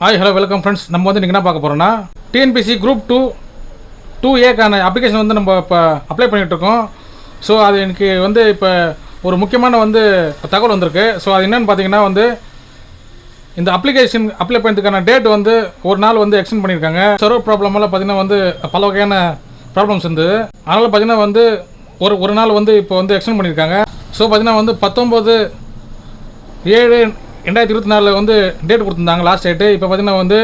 Hi hello welcome friends. நம்ம வந்து என்ன பார்க்க போகிறோம்னா டிஎன்பிசி குரூப் 2A அப்ளிகேஷன் வந்து நம்ம இப்போ அப்ளை பண்ணிகிட்ருக்கோம். ஸோ அது எனக்கு வந்து இப்போ ஒரு முக்கியமான வந்து தகவல் வந்திருக்கு. ஸோ அது என்னென்னு பார்த்தீங்கன்னா வந்து இந்த அப்ளிகேஷன் அப்ளை பண்ணுறதுக்கான டேட் வந்து ஒரு நாள் வந்து எக்ஸ்டெண்ட் பண்ணியிருக்காங்க. சர்வர் ப்ராப்ளமெல்லாம் பார்த்தீங்கன்னா வந்து பல வகையான ப்ராப்ளம்ஸ் இருந்தது. அதனால் பார்த்தீங்கன்னா வந்து ஒரு நாள் வந்து இப்போ வந்து எக்ஸ்டெண்ட் பண்ணியிருக்காங்க. ஸோ பார்த்தீங்கன்னா வந்து 19/7/2024 வந்து டேட் கொடுத்துருந்தாங்க லாஸ்ட் டேட்டு. இப்போ பார்த்தீங்கன்னா வந்து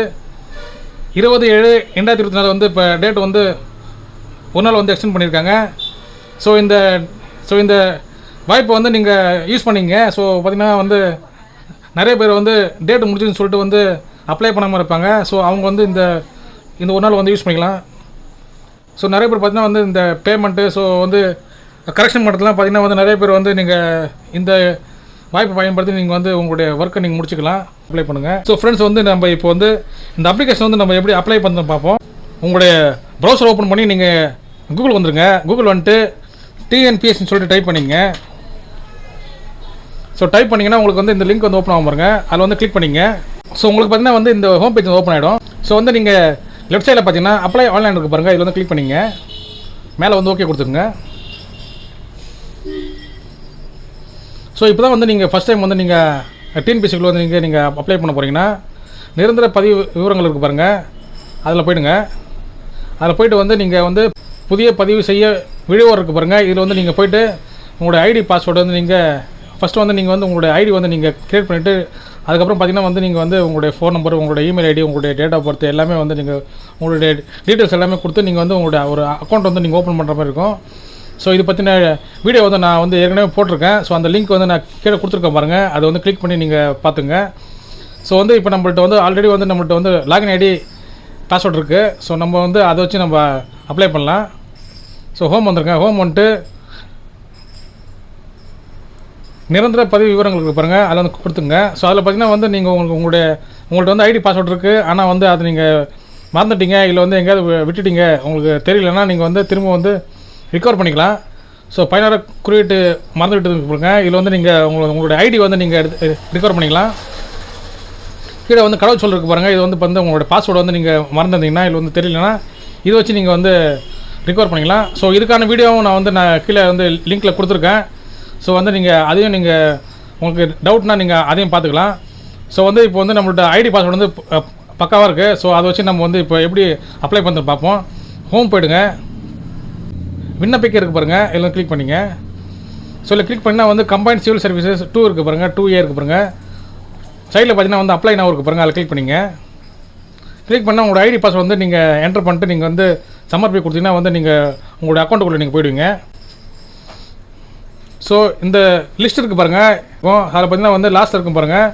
20/7/2024 வந்து இப்போ டேட் வந்து ஒரு நாள் வந்து எக்ஸ்டெண்ட் பண்ணியிருக்காங்க. ஸோ இந்த வாய்ப்பை வந்து நீங்கள் யூஸ் பண்ணிங்க. ஸோ பார்த்தீங்கன்னா வந்து நிறைய பேர் வந்து டேட் முடிச்சுன்னு சொல்லிட்டு வந்து அப்ளை பண்ணாமல் இருப்பாங்க. ஸோ அவங்க வந்து இந்த ஒரு நாள் வந்து யூஸ் பண்ணிக்கலாம். ஸோ நிறைய பேர் பார்த்தீங்கன்னா வந்து இந்த பேமெண்ட்டு ஸோ வந்து கரெக்ஷன் பண்ணுறதுலாம் பார்த்தீங்கன்னா வந்து நிறைய பேர் வந்து நீங்கள் இந்த வாய்ப்பை பயன்படுத்தி நீங்கள் வந்து உங்களுடைய ஒர்க்கை நீங்கள் முடிச்சுக்கலாம், அப்ளை பண்ணுங்கள். ஸோ ஃப்ரெண்ட்ஸ் வந்து நம்ம இப்போ வந்து இந்த அப்ளிகேஷன் வந்து நம்ம எப்படி அப்ளை பண்ண பார்ப்போம். உங்களுடைய ப்ரௌசர் ஓப்பன் பண்ணி நீங்கள் கூகுள் வந்துருங்க. கூகுள் வந்துட்டு டிஎன்பிஎஸ்ன்னு சொல்லிட்டு டைப் பண்ணிங்க. ஸோ டைப் பண்ணிங்கன்னா உங்களுக்கு வந்து இந்த லிங்க் வந்து ஓப்பன் ஆகும் பாருங்க. அதில் வந்து கிளிக் பண்ணிங்க. ஸோ உங்களுக்கு பார்த்தீங்கன்னா வந்து இந்த ஹோம் பேஜ் ஓப்பன் ஆகிடும். ஸோ வந்து நீங்கள் லெஃப்ட் சைடில் பார்த்தீங்கன்னா அப்ளை ஆன்லைன் இருக்குது பாருங்கள். இதில் வந்து கிளிக் பண்ணிங்க. மேலே வந்து ஓகே கொடுத்துருங்க. ஸோ இப்போ தான் வந்து நீங்கள் ஃபஸ்ட் டைம் வந்து நீங்கள் டிஎன்பிசிக்குள்ள வந்து நீங்கள் அப்ளை பண்ண போகிறீங்கன்னா நிரந்தர பதிவு விவரங்கள் இருக்குது பாருங்கள். அதில் போய்டுங்க. அதில் போய்ட்டு வந்து நீங்கள் வந்து புதிய பதிவு செய்ய விழுவோர் இருக்குது பாருங்கள். இதில் வந்து நீங்கள் போய்ட்டு உங்களுடைய ஐடி பாஸ்வேர்டு வந்து நீங்கள் ஃபஸ்ட்டு வந்து நீங்கள் வந்து உங்களுடைய ஐடி வந்து நீங்கள் க்ரியேட் பண்ணிவிட்டு அதுக்கப்புறம் பார்த்தீங்கன்னா வந்து நீங்கள் வந்து உங்களுடைய ஃபோன் நம்பர், உங்களுடைய இமெயில் ஐடி, உங்களுடைய டேட் ஆஃப் பர்த் எல்லாமே வந்து நீங்கள் உங்களுடைய டீட்டெயில்ஸ் எல்லாமே கொடுத்து நீங்கள் வந்து உங்களுடைய ஒரு அக்கௌண்ட் வந்து நீங்கள் ஓப்பன் பண்ணுற மாதிரி இருக்கும். ஸோ இது பற்றின வீடியோ வந்து நான் வந்து ஏற்கனவே போட்டிருக்கேன். ஸோ அந்த லிங்க் வந்து நான் கீழே கொடுத்துருக்கேன் பாருங்கள். அதை வந்து கிளிக் பண்ணி நீங்கள் பார்த்துங்க. ஸோ வந்து இப்போ நம்மள்ட்ட வந்து ஆல்ரெடி வந்து நம்மள்ட்ட வந்து லாகின் ஐடி பாஸ்வேர்ட் இருக்குது. ஸோ நம்ம வந்து அதை வச்சு நம்ம அப்ளை பண்ணலாம். ஸோ ஹோம் வந்துருங்க. ஹோம் வந்துட்டு நிரந்தர பதிவு விவரங்களுக்கு பாருங்கள். அதில் வந்து கொடுத்துங்க. ஸோ அதில் பார்த்தீங்கன்னா வந்து நீங்கள் உங்கள்கிட்ட வந்து ஐடி பாஸ்வேர்ட் இருக்குது. ஆனால் வந்து அது நீங்கள் மறந்துட்டீங்க, இல்லை வந்து எங்கேயாவது விட்டுட்டீங்க, உங்களுக்கு தெரியலன்னா நீங்கள் வந்து திரும்ப வந்து ரிகவர் பண்ணிக்கலாம். ஸோ பயனாளர் குறியீட்டு மறந்துவிட்டு கொடுங்க. இதில் வந்து நீங்கள் உங்களுடைய ஐடி வந்து நீங்கள் எடுத்து ரிகவர் பண்ணிக்கலாம். கீழே வந்து கடவுள் சொல்லிருக்கு பாருங்கள். இது வந்து உங்களுடைய பாஸ்வேர்டு வந்து நீங்கள் மறந்துருந்தீங்கன்னா இல்லை வந்து தெரியலனா இதை வச்சு நீங்கள் வந்து ரிகவர் பண்ணிக்கலாம். ஸோ இதுக்கான வீடியோவும் நான் கீழே வந்து லிங்க்கில் கொடுத்துருக்கேன். ஸோ வந்து நீங்கள் அதையும் நீங்கள் உங்களுக்கு டவுட்னா நீங்கள் அதையும் பார்த்துக்கலாம். ஸோ வந்து இப்போ வந்து நம்மள்ட்ட ஐடி பாஸ்வேர்டு வந்து பக்காவாக இருக்குது. ஸோ அதை வச்சு நம்ம வந்து இப்போ எப்படி அப்ளை பண்ணுறது பார்ப்போம். ஹோம் போய்டுங்க. விண்ணப்பிக்க இருக்குது பாருங்கள். இதில் கிளிக் பண்ணிங்க. ஸோ இல்லை கிளிக் பண்ணிங்கன்னா வந்து கம்பைன்ட் சிவில் சர்வீசஸ் 2 இருக்குது பாருங்கள். 2A இருக்குது பாருங்கள். சைடில் பார்த்தீங்கன்னா வந்து அப்ளை நவ் இருக்குது பாருங்கள். அதில் கிளிக் பண்ணிங்க. கிளிக் பண்ணால் உங்களோட ஐடி பாஸ்வேர்டு வந்து நீங்கள் என்டர் பண்ணிட்டு நீங்கள் வந்து சமர்ப்பி கொடுத்தீங்கன்னா வந்து நீங்கள் உங்களுடைய அக்கௌண்ட்டுக்குள்ளே நீங்கள் போய்டுவீங்க. ஸோ இந்த லிஸ்ட் இருக்குது பாருங்கள். இப்போ அதில் பார்த்தீங்கன்னா வந்து லாஸ்ட்டில் இருக்கும் பாருங்கள்.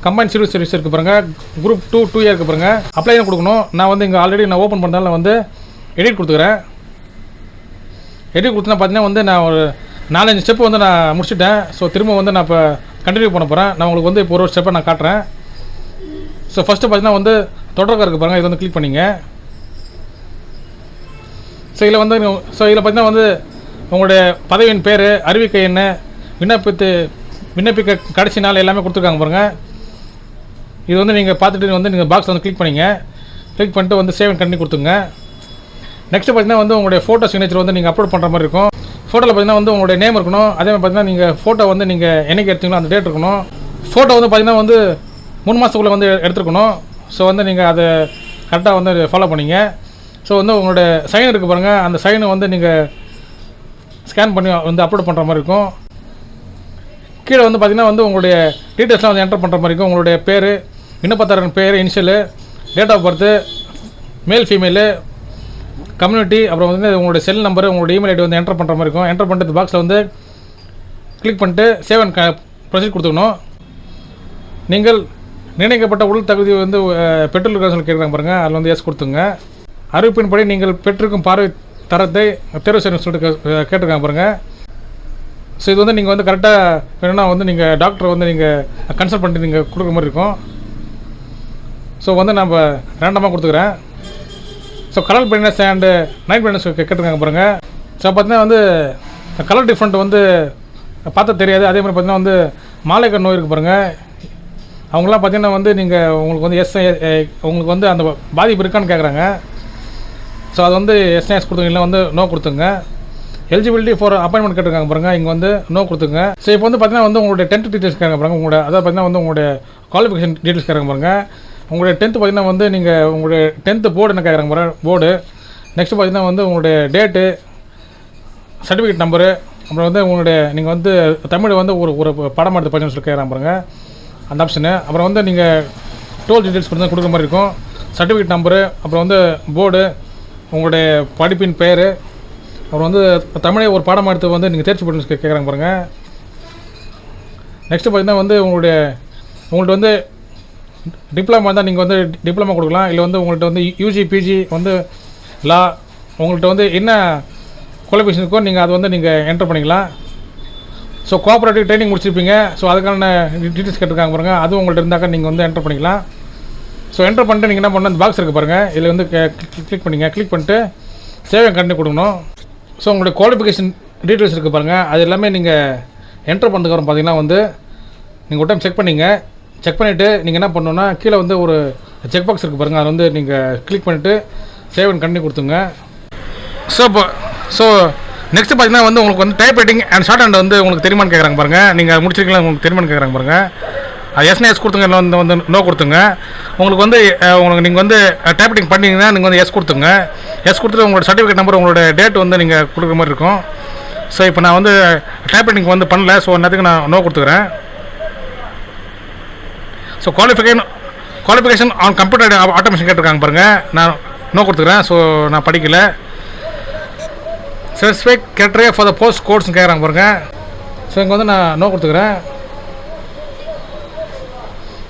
கம்பைன்ட் சிவில் சர்வீஸ் இருக்குது பாருங்கள். குரூப் 2A இருக்குது பாருங்கள். அப்ளை கொடுக்கணும். நான் வந்து இங்கே ஆல்ரெடி நான் ஓப்பன் பண்ணுறதால வந்து எடிட் கொடுத்துக்கிறேன். எடிட் கொடுத்தா பார்த்தீங்கன்னா வந்து நான் ஒரு 4-5 ஸ்டெப்பு வந்து நான் முடிச்சுட்டேன். ஸோ திரும்ப வந்து நான் இப்போ கண்டினியூ பண்ண போகிறேன். நான் உங்களுக்கு வந்து இப்போ ஒரு ஸ்டெப்பை நான் காட்டுறேன். ஸோ ஃபஸ்ட்டு பார்த்தீங்கன்னா வந்து தொடர்க இருக்குது பாருங்கள். இதை வந்து கிளிக் பண்ணிங்க. ஸோ இதில் வந்து இதில் பார்த்தீங்கன்னா வந்து உங்களுடைய பதவியின் பேர், அறிவிக்கை என்ன, விண்ணப்பிக்க கடைசி நாள் எல்லாமே கொடுத்துருக்காங்க பாருங்கள். இது வந்து நீங்கள் பார்த்துட்டு வந்து நீங்கள் பாக்ஸில் வந்து கிளிக் பண்ணிங்க. கிளிக் பண்ணிட்டு வந்து சேவ் அண்ட் கண்டினியூ கொடுத்துங்க. நெக்ஸ்ட்டு பார்த்தீங்கன்னா வந்து உங்களுடைய ஃபோட்டோ சிக்னேச்சர் வந்து நீங்கள் அப்லோட் பண்ணுற மாதிரி இருக்கும். ஃபோட்டோவில் பார்த்தீங்கன்னா வந்து உங்களுடைய நேம் இருக்கணும். அதே மாதிரி பார்த்தீங்கன்னா நீங்கள் ஃபோட்டோ வந்து நீங்கள் என்னைக்கு எடுத்தீங்களோ அந்த டேட் இருக்கணும். ஃபோட்டோ வந்து பார்த்தீங்கன்னா வந்து 3 மாதத்துக்குள்ளே வந்து எடுத்துருக்கணும். ஸோ வந்து நீங்கள் அதை கரெக்டாக வந்து ஃபாலோ பண்ணிங்க. ஸோ வந்து உங்களுடைய சைன் இருக்குது பாருங்கள். அந்த சைனை வந்து நீங்கள் ஸ்கேன் பண்ணி வந்து அப்லோட் பண்ணுற மாதிரி இருக்கும். கீழே வந்து பார்த்தீங்கன்னா வந்து உங்களுடைய டீட்டெயில்ஸ்லாம் வந்து என்டர் பண்ணுற மாதிரி இருக்கும். உங்களுடைய பேர், விண்ணப்பதாரன் பேர், இனிஷியலு, டேட் ஆஃப் பர்த்து, மேல் ஃபீமேலு, கம்யூனிட்டி, அப்புறம் வந்து உங்களுடைய செல் நம்பர், உங்களுடைய இமெயில் ஐடி வந்து என்டர் பண்ணுற மாதிரி இருக்கும். என்டர் பண்ணிட்டு பாக்ஸில் வந்து கிளிக் பண்ணிட்டு சேவ் அண்ட் ப்ரொசீட் கொடுத்துக்கணும். நீங்கள் நிர்ணயிக்கப்பட்ட உடல் தகுதி வந்து பெற்றுள்ள சொல்லி கேட்குறாங்க பாருங்கள். அதில் வந்து எஸ் கொடுத்துங்க. அறிவிப்பின்படி நீங்கள் பெற்றிருக்கும் பார்வை தரத்தை தேர்வு செய்யணும்னு சொல்லிட்டு கேட்டிருக்காங்க பாருங்கள். ஸோ இது வந்து நீங்கள் வந்து கரெக்டாக வேணும்னா வந்து நீங்கள் டாக்டரை வந்து நீங்கள் கன்சல்ட் பண்ணிட்டு நீங்கள் கொடுக்குற மாதிரி இருக்கும். ஸோ வந்து நம்ம ரேண்டமாக கொடுத்துக்கிறேன். So colour brightness and night brightness கேட்டிருக்காங்க பாருங்கள். ஸோ பார்த்தீங்கன்னா வந்து கலர் டிஃப்ரெண்ட் வந்து பார்த்தா தெரியாது. அதே மாதிரி பார்த்தீங்கன்னா வந்து மாலைக்கண் நோய் இருக்குது பாருங்கள். அவங்களாம் பார்த்தீங்கன்னா வந்து நீங்கள் உங்களுக்கு வந்து உங்களுக்கு வந்து அந்த பாதிப்பு இருக்கான்னு கேட்குறாங்க. ஸோ அது வந்து எஸ்எஸ் கொடுத்துங்க, இல்லை வந்து நோ கொடுத்துங்க. எலிஜிபிலிட்டி ஃபார் அப்பாயின்மெண்ட் கேட்டிருக்காங்க பாருங்கள், இங்கே வந்து நோ கொடுத்துங்க. ஸோ இப்போ வந்து பார்த்தீங்கன்னா வந்து உங்களுடைய 10th டீட்டெயில்ஸ் கேட்குறாங்க பாருங்கள். உங்களோட அதாவது பார்த்தீங்கன்னா வந்து உங்களுடைய குவாலிஃபிகேஷன் டீட்டெயில்ஸ் கேட்குறாங்க பாருங்கள். உங்களுடைய 10th பார்த்தீங்கன்னா வந்து நீங்கள் உங்களுடைய 10th போர்டு என்ன கேட்குறாங்க பாருங்கள், போர்டு. நெக்ஸ்ட்டு பார்த்தீங்கன்னா வந்து உங்களுடைய டேட்டு, சர்டிஃபிகேட் நம்பரு, அப்புறம் வந்து உங்களுடைய நீங்கள் வந்து தமிழ் வந்து ஒரு படம் எடுத்து படிச்சுன்னு சொல்லி கேட்குறாங்க பாருங்கள், அந்த ஆப்ஷனு. அப்புறம் வந்து நீங்கள் டோல் டீட்டெயில்ஸ் மட்டும் தான் கொடுக்குற மாதிரி இருக்கும். சர்டிஃபிகேட் நம்பரு, அப்புறம் வந்து போர்டு, உங்களுடைய படிப்பின் பெயர், அப்புறம் வந்து தமிழை ஒரு பாடம் எடுத்து வந்து நீங்கள் தேர்ச்சி பெற்று கேட்குறாங்க பாருங்கள். நெக்ஸ்ட்டு பார்த்தீங்கன்னா வந்து உங்கள்கிட்ட வந்து டிப்ளமா தான் நீங்கள் வந்து டிப்ளமா கொடுக்கலாம். இல்லை வந்து உங்கள்கிட்ட வந்து யூஜி பிஜி வந்து லா, உங்கள்கிட்ட வந்து என்ன குவாலிஃபிகேஷன் இருக்கோ நீங்கள் அதை வந்து நீங்கள் என்டர் பண்ணிக்கலாம். ஸோ கோஆப்ரேட்டிவ் ட்ரைனிங் முடிச்சிருப்பீங்க. ஸோ அதுக்கான டீட்டெயில்ஸ் கேட்டிருக்காங்க பாருங்கள், அதுவும் உங்கள்கிட்ட இருந்தாக்க நீங்கள் வந்து என்டர் பண்ணிக்கலாம். ஸோ என்டர் பண்ணிட்டு நீங்கள் என்ன பண்ணணும், அந்த பாக்ஸ் இருக்குது பாருங்கள், இதில் வந்து கிளிக் பண்ணிங்க. கிளிக் பண்ணிட்டு சேவை கண்டினியூ கொடுக்கணும். ஸோ உங்களுடைய குவாலிஃபிகேஷன் டீட்டெயில்ஸ் இருக்குது பாருங்கள், அது எல்லாமே நீங்கள் என்டர் பண்ணதுக்கப்புறம் பார்த்தீங்கன்னா வந்து நீங்கள் ஒரு டைம் செக் பண்ணிங்க. செக் பண்ணிவிட்டு நீங்கள் என்ன பண்ணணுன்னா கீழே வந்து ஒரு செக் பாக்ஸ் இருக்குது பாருங்கள், அதை வந்து நீங்கள் கிளிக் பண்ணிவிட்டு சேவ் அண்ட் கண்டினியூ கொடுத்துங்க. ஸோ நெக்ஸ்ட்டு பார்த்தீங்கன்னா வந்து உங்களுக்கு வந்து type writing and short hand வந்து உங்களுக்கு தெரியுமான்னு கேட்குறாங்க பாருங்கள். நீங்கள் முடிச்சிருக்கீங்களா, உங்களுக்கு தெரியுமான்னு கேட்குறாங்க பாருங்கள். அது எஸ் கொடுத்துங்க, இல்லை வந்து நோ கொடுத்துங்க. உங்களுக்கு வந்து நீங்கள் வந்து டைப் ரைட்டிங் பண்ணிங்கன்னா நீங்கள் வந்து எஸ் கொடுத்துங்க. எஸ் கொடுத்துட்டு உங்களோட சர்டிஃபிகேட் நம்பர், உங்களோட டேட் வந்து நீங்கள் கொடுக்குற மாதிரி இருக்கும். ஸோ இப்போ நான் வந்து டைப் ரைட்டிங் வந்து பண்ணல, ஸோ நேரத்துக்கு நான் நோ கொடுத்துக்கிறேன். So qualification on computer automation கேட்டிருக்காங்க பாருங்கள், நான் நோ கொடுத்துக்கிறேன். ஸோ நான் படிக்கலை. Specific criteria for the post கோட்ஸ்னு கேட்குறாங்க பாருங்கள். ஸோ இங்கே வந்து நான் நோ கொடுத்துக்கிறேன்.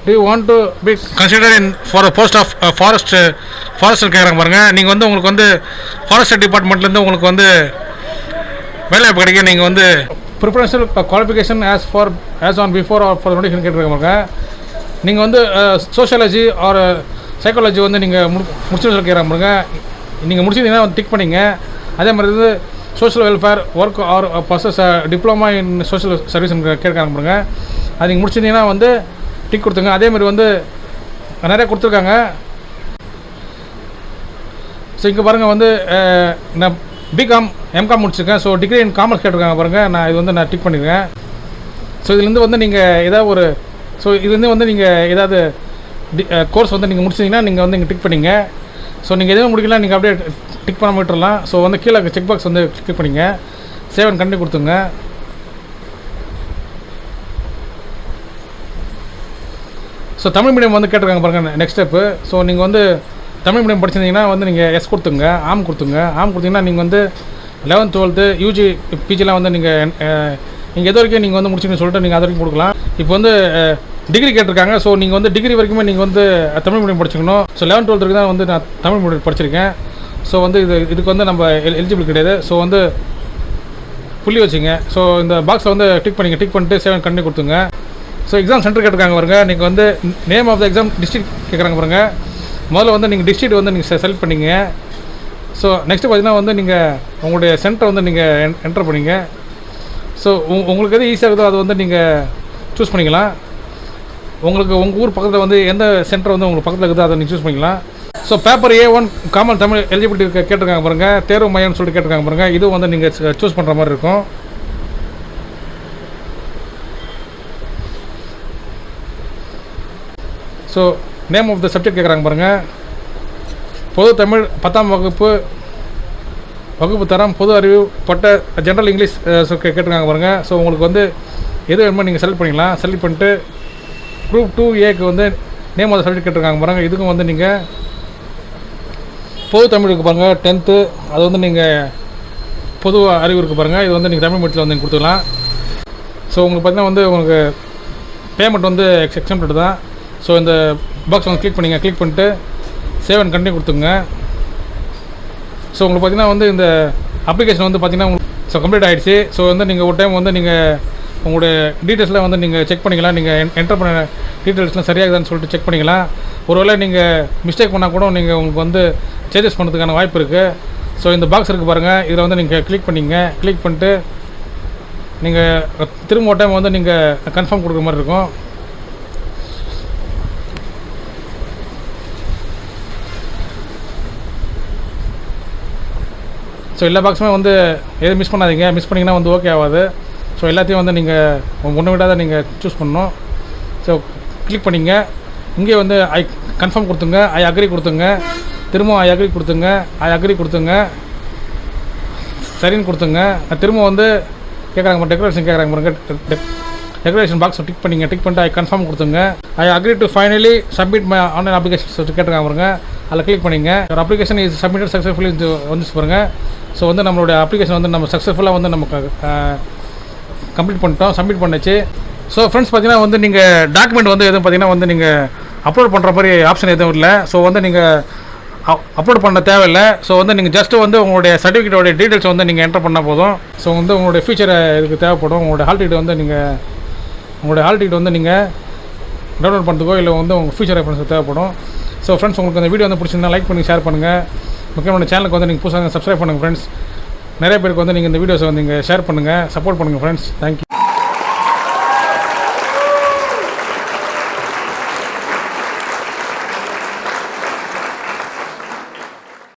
Do you want to be considered in for a post of forester கேட்குறாங்க பாருங்கள். நீங்கள் வந்து உங்களுக்கு வந்து ஃபாரஸ்ட் டிபார்ட்மெண்ட்லேருந்து உங்களுக்கு வந்து வேலை வாய்ப்பு கிடைக்க நீங்கள் வந்து preferential qualification as on before or for notification கேட்டிருக்காங்க பாருங்கள். நீங்கள் வந்து சோஷியாலஜி ஆர் சைக்காலஜி வந்து நீங்கள் முடிச்சு சொல்லி கேட்குறாங்க பாருங்கள். நீங்கள் முடிச்சிங்கன்னா வந்து டிக் பண்ணிங்க. அதே மாதிரி வந்து social welfare work or purses diploma in social service கேட்குறாங்க பாருங்க. அது நீங்கள் முடிச்சிருந்தீங்கன்னா வந்து டிக் கொடுத்துங்க. அதேமாதிரி வந்து நிறையா கொடுத்துருக்காங்க. ஸோ இங்கே பாருங்கள் வந்து நான் பிகாம் எம்காம் முடிச்சிருக்கேன். ஸோ டிகிரி இன் காமர்ஸ் கேட்டிருக்காங்க பாருங்கள். நான் இது வந்து நான் டிக் பண்ணியிருக்கேன். ஸோ இதுலேருந்து வந்து நீங்கள் ஏதாவது இதுலேருந்து வந்து நீங்கள் ஏதாவது கோர்ஸ் வந்து நீங்கள் முடிச்சிங்கன்னா நீங்கள் வந்து இங்கே டிக் பண்ணிங்க. ஸோ நீங்கள் எதுவும் முடிக்கலாம், நீங்கள் அப்படியே டிக் பண்ண விட்டுறலாம். ஸோ வந்து கீழே செக் பாக்ஸ் வந்து கிளிக் பண்ணிங்க, சேவ் அண்ட் கண்டினியூ கொடுத்துங்க. ஸோ தமிழ் மீடியம் வந்து கேட்டிருக்காங்க பாருங்கள் நெக்ஸ்ட் ஸ்டெப்பு. ஸோ நீங்கள் வந்து தமிழ் மீடியம் படிச்சிருந்தீங்கன்னா வந்து நீங்கள் எஸ் கொடுத்துங்க, ஆம் கொடுத்துங்க. ஆம் கொடுத்தீங்கன்னா நீங்கள் வந்து 11th 12th யூஜி பிஜிலாம் வந்து நீங்கள் எது வரைக்கும் நீங்கள் வந்து முடிச்சிங்கன்னு சொல்லிட்டு நீங்கள் அது வரைக்கும் கொடுக்கலாம். இப்போ வந்து டிகிரி கேட்டிருக்காங்க. ஸோ நீங்கள் வந்து டிகிரி வரைக்குமே நீங்கள் வந்து Tamil medium படிச்சுக்கணும். So 11th 12th தான் வந்து நான் தமிழ் மீடியம் படிச்சிருக்கேன். ஸோ வந்து இதுக்கு வந்து நம்ம எலிஜிபிள் கிடையாது. ஸோ வந்து புள்ளி வச்சுங்க. ஸோ இந்த பாக்ஸில் வந்து டிக் பண்ணிட்டு சேவ் கண்டினியூ கொடுத்துங்க. ஸோ எக்ஸாம் சென்டர் கேட்டிருக்காங்க பாருங்கள். நீங்கள் வந்து name of the exam district கேட்குறாங்க பாருங்கள். முதல்ல வந்து நீங்கள் டிஸ்ட்ரிக்ட் வந்து நீங்கள் செலக்ட் பண்ணிங்க. ஸோ நெக்ஸ்ட்டு பார்த்தீங்கன்னா வந்து நீங்கள் உங்களுடைய சென்டரை வந்து நீங்கள் என்டர் பண்ணிங்க. ஸோ உங்களுக்கு எது ஈஸியாக இருக்குதோ அது வந்து நீங்கள் சூஸ் பண்ணிக்கலாம். உங்களுக்கு உங்கள் ஊர் பக்கத்தில் வந்து எந்த சென்டர் வந்து உங்களுக்கு பக்கத்தில் இருக்குதோ அதை நீங்கள் சூஸ் பண்ணிக்கலாம். So paper A1 common Tamil eligibility கேட்டிருக்காங்க பாருங்கள். தேர்வு மையம்னு சொல்லிட்டு கேட்டிருக்காங்க பாருங்கள். இதுவும் வந்து நீங்கள் சூஸ் பண்ணுற மாதிரி இருக்கும். So name of the subject கேட்குறாங்க பாருங்கள். பொது தமிழ் 10ஆம் வகுப்பு தரம், பொது அறிவு, பட்ட ஜென்ரல் இங்கிலீஷ் கேட்டிருக்காங்க பாருங்கள். ஸோ உங்களுக்கு வந்து எது வேணுமோ நீங்கள் செலக்ட் பண்ணிக்கலாம். செலக்ட் பண்ணிட்டு குரூப் 2A வந்து நேம் ஆஃப் த சப்ஜெக்ட் கேட்டிருக்காங்க பாருங்கள். இதுக்கும் வந்து நீங்கள் பொது தமிழ் இருக்குது பாருங்கள் 10th, அது வந்து நீங்கள் பொது அறிவு இருக்குது பாருங்கள். இது வந்து நீங்கள் தமிழ் மீடியத்தில் வந்து நீங்கள் கொடுத்துக்கலாம். ஸோ உங்களுக்கு பார்த்தீங்கன்னா வந்து உங்களுக்கு பேமெண்ட் வந்து எக்ஸம்ப்டட் தான். ஸோ இந்த பாக்ஸ் வந்து கிளிக் பண்ணிட்டு சேவ் அண்ட் கண்டினியூ கொடுத்துங்க. ஸோ உங்களுக்கு பார்த்தீங்கன்னா வந்து இந்த அப்ளிகேஷன் வந்து பார்த்தீங்கன்னா உங்களுக்கு கம்ப்ளீட் ஆகிடுச்சு. ஸோ வந்து நீங்கள் ஒரு டைம் வந்து நீங்கள் உங்களுடைய டீட்டெயில்ஸ்லாம் வந்து நீங்கள் செக் பண்ணிக்கலாம். நீங்கள் என்டர் பண்ண டீட்டெயில்ஸ்லாம் சரியாகுதான்னு சொல்லிட்டு செக் பண்ணிக்கலாம். ஒருவேளை நீங்கள் மிஸ்டேக் பண்ணால் கூட நீங்கள் உங்களுக்கு வந்து சேஞ்சஸ் பண்ணுறதுக்கான வாய்ப்பு இருக்குது. ஸோ இந்த பாக்ஸ் இருக்குது பாருங்கள். இதில் வந்து நீங்கள் கிளிக் பண்ணிட்டு நீங்கள் திரும்ப ஒரு டைம் வந்து நீங்கள் கன்ஃபார்ம் கொடுக்குற மாதிரி இருக்கும். ஸோ எல்லா பாக்ஸுமே வந்து எதுவும் மிஸ் பண்ணாதீங்க. மிஸ் பண்ணிங்கன்னா வந்து ஓகே ஆகாது. ஸோ எல்லாத்தையும் வந்து நீங்கள் ஒன்று விடாத நீங்கள் சூஸ் பண்ணணும். ஸோ கிளிக் பண்ணிங்க. இங்கே வந்து ஐ கன்ஃபார்ம் கொடுத்துங்க, ஐ அக்ரி கொடுத்துங்க, திரும்ப ஐ அக்ரி கொடுத்துங்க, ஐ அக்ரி கொடுத்துங்க, சரின்னு கொடுத்துங்க. திரும்ப வந்து கேட்குறாங்க டெக்கரேஷன் கேட்குறாங்க பாருங்க. டெக்கரேஷன் பாக்ஸ் டிக் பண்ணிங்க. டிக் பண்ணிட்டு ஐ கன்ஃபார்ம் கொடுத்துங்க. I agree to finally submit my online application கேட்டுருக்காங்க பாருங்க. அதில் கிளிக் பண்ணிங்க. ஒரு அப்ளிகேஷன் இஸ் சப்மிட்டட் சக்ஸஸ்ஃபுல்லி வந்துச்சு பாருங்க. ஸோ வந்து நம்மளுடைய அப்ளிகேஷன் வந்து நம்ம சக்ஸஸ்ஃபுல்லாக வந்து நமக்கு கம்ப்ளீட் பண்ணிட்டோம், சப்மிட் பண்ணிச்சு. ஸோ ஃப்ரெண்ட்ஸ் பார்த்தீங்கன்னா வந்து நீங்கள் டாக்குமெண்ட் வந்து எதுவும் பார்த்தீங்கன்னா வந்து நீங்கள் அப்லோட் பண்ணுற மாதிரி ஆப்ஷன் எதுவும் இல்லை. ஸோ வந்து நீங்கள் அப்லோட் பண்ண தேவையில்லை. ஸோ வந்து நீங்கள் ஜஸ்ட்டு வந்து உங்களுடைய சர்டிஃபிகேட்டோடைய டீட்டெயில்ஸ் வந்து நீங்கள் என்டர் பண்ணால் போதும். ஸோ வந்து உங்களுடைய ஃபியூச்சர் இதுக்கு தேவைப்படும். உங்களுடைய ஹால் டிக்கெட் வந்து நீங்கள் டவுன்லோட் பண்ணுறதுக்கோ இல்லை வந்து உங்கள் ஃபியூச்சர் ரெஃபரன்ஸ் தேவைப்படும். ஸோ ஃப்ரெண்ட்ஸ் உங்களுக்கு அந்த வீடியோ வந்து பிடிச்சிருந்தா லைக் பண்ணி ஷேர் பண்ணுங்கள். முக்கியமான சேனலுக்கு வந்து நீங்கள் புதுசாக சப்ஸ்கிரைப் பண்ணுங்கள் ஃப்ரெண்ட்ஸ். நிறைய பேருக்கு வந்து நீங்கள் இந்த வீடியோஸை வந்து நீங்கள் ஷேர் பண்ணுங்கள், சப்போர்ட் பண்ணுங்கள் ஃப்ரெண்ட்ஸ். தேங்க்யூ.